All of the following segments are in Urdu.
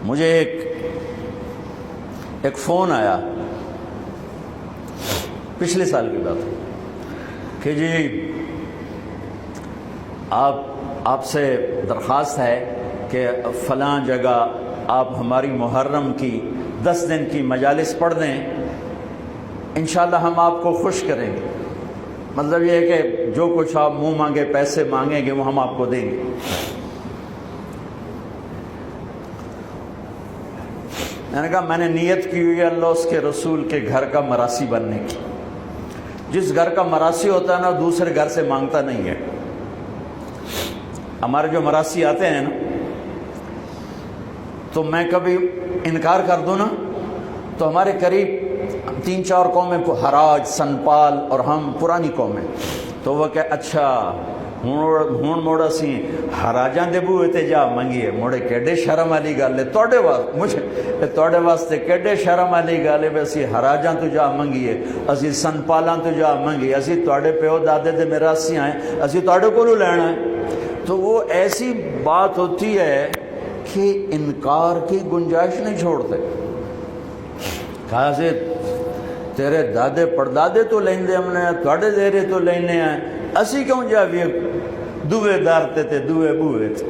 مجھے ایک فون آیا پچھلے سال کی بات کہ جی آپ سے درخواست ہے کہ فلاں جگہ آپ ہماری محرم کی 10 دن کی مجالس پڑھ دیں، انشاءاللہ ہم آپ کو خوش کریں گے۔ مطلب یہ ہے کہ جو کچھ آپ منہ مانگے پیسے مانگیں گے وہ ہم آپ کو دیں گے۔ میں نے کہا میں نے نیت کی ہوئی ہے اللہ اس کے رسول کے گھر کا مراسی بننے کی۔ جس گھر کا مراسی ہوتا ہے نا دوسرے گھر سے مانگتا نہیں ہے۔ ہمارے جو مراسی آتے ہیں نا تو میں کبھی انکار کر دوں نا تو ہمارے قریب 3-4 قومیں حراج، سنپال اور ہم پرانی قومیں، تو وہ کہ اچھا ہون موڑا سی حراجاں دے بوئے تے جا منگیے موڑے کیڈے شرم والی گل ہے توڑے واسطے کیڈے شرم والی گل ہے اسی حراجاں تو جا منگیے، اسی سنپالاں تو جا منگیے، اسی توڑے پیو دادے دے میراسی آئیں، اسی توڑے کولو لینا ہے۔ تو وہ ایسی بات ہوتی ہے کہ انکار کی گنجائش نہیں چھوڑتے۔ کہا سے تیرے دادے پردادے تو لیندے ہم نے توڑے دیرے تو لینے آئے، اسی کیوں جاویے دوے دارتے تھے دوے بوئے تھے۔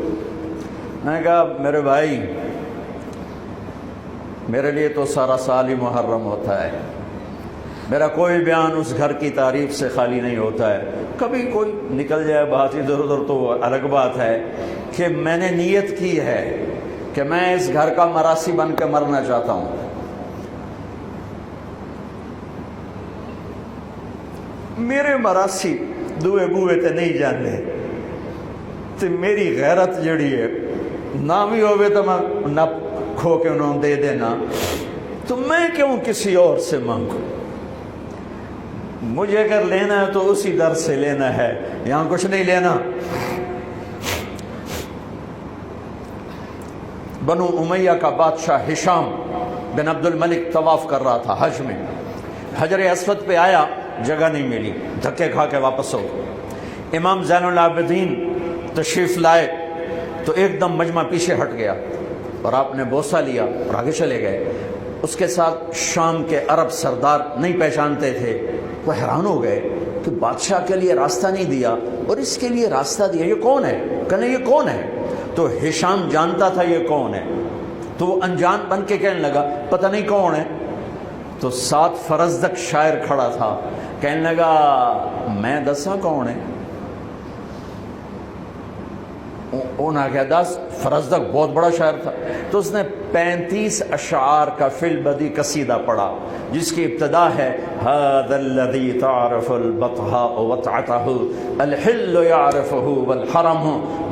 میں نے کہا میرے بھائی میرے لیے تو سارا سال ہی محرم ہوتا ہے، میرا کوئی بیان اس گھر کی تعریف سے خالی نہیں ہوتا ہے۔ کبھی کوئی نکل جائے بات ادھر ادھر تو الگ بات ہے کہ میں نے نیت کی ہے کہ میں اس گھر کا مراسی بن کے مرنا چاہتا ہوں۔ میرے مراسی دوے بوئے تے نہیں جانے تے میری غیرت جڑی ہے نہ بھی ہوئے تو میں نہ کھو کے انہوں دے دینا، تو میں کیوں کسی اور سے مانگوں؟ مجھے اگر لینا ہے تو اسی در سے لینا ہے، یہاں کچھ نہیں لینا۔ بنو امیہ کا بادشاہ ہشام بن عبد الملک طواف کر رہا تھا حج میں، حجر اسود پہ آیا، جگہ نہیں ملی، دھکے کھا کے واپس ہو۔ امام زین العابدین تشریف لائے تو ایک دم مجمع پیچھے ہٹ گیا اور آپ نے بوسہ لیا اور آگے چلے گئے۔ اس کے ساتھ شام کے عرب سردار نہیں پہچانتے تھے، وہ حیران ہو گئے کہ بادشاہ کے لیے راستہ نہیں دیا اور اس کے لیے راستہ دیا، یہ کون ہے؟ کہنے یہ کون ہے؟ تو ہشام جانتا تھا یہ کون ہے، تو وہ انجان بن کے کہنے لگا پتہ نہیں کون ہے۔ تو 7 فرزدق شاعر کھڑا تھا، کہنے لگا میں دسا کون ہے؟ انہوں نے کہا 10 فرزدق بہت بڑا شاعر تھا، تو اس نے 35 اشعار کا فی البدی قصیدہ پڑھا جس کی ابتدا ہے هذا الذي تعرف البطحاء وطعته الحل يعرفه والحرم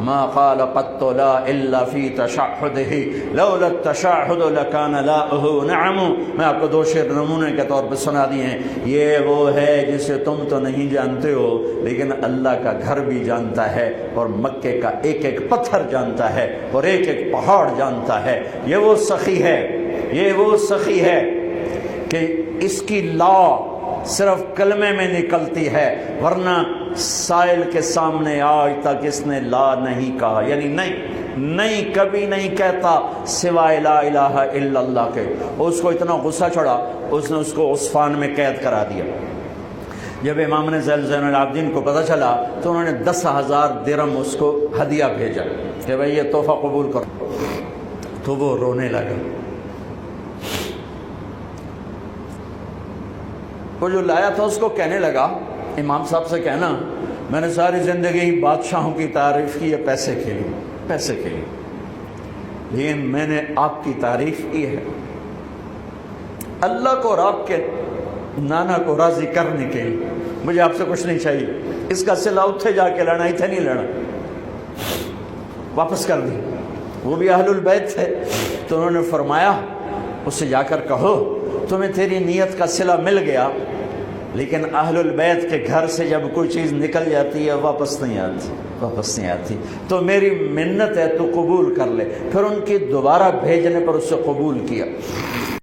ما قال قط لا الا في تشهده لولا التشهد لكان لاؤه نعم۔ میں آپ کو 2 شعر نمونے کے طور پہ سنا دیے ہیں۔ یہ وہ ہے جسے تم تو نہیں جانتے ہو لیکن اللہ کا گھر بھی جانتا ہے اور مکے کا ایک ایک پتھر جانتا ہے اور ایک ایک پہاڑ جانتا ہے۔ یہ وہ سخی ہے، یہ وہ سخی ہے کہ اس کی لا صرف کلمے میں نکلتی ہے، ورنہ سائل کے سامنے آج تک اس نے لا نہیں کہا، یعنی نہیں کبھی نہیں کہتا سوائے لا الہ الا اللہ کے۔ اس کو اتنا غصہ چڑھا اس نے اس کو عصفان میں قید کرا دیا۔ جب امام نے زین العابدین کو پتہ چلا تو انہوں نے 10,000 درہم اس کو ہدیہ بھیجا کہ بھئی یہ تحفہ قبول کرو، تو وہ رونے لگا۔ وہ جو لایا تھا اس کو کہنے لگا امام صاحب سے کہنا میں نے ساری زندگی بادشاہوں کی تعریف کی ہے پیسے کے لیے، لیکن میں نے آپ کی تعریف کی ہے اللہ کو اور آپ کے نانا کو راضی کرنے کے لیے، مجھے آپ سے کچھ نہیں چاہیے۔ اس کا صلہ اتھے جا کے لینا، اتھے نہیں لینا، واپس کر دی۔ وہ بھی اہل البیت تھے تو انہوں نے فرمایا اس سے جا کر کہو تمہیں تیری نیت کا صلہ مل گیا، لیکن اہل البیت کے گھر سے جب کوئی چیز نکل جاتی ہے واپس نہیں آتی، تو میری منت ہے تو قبول کر لے۔ پھر ان کی دوبارہ بھیجنے پر اس سے قبول کیا۔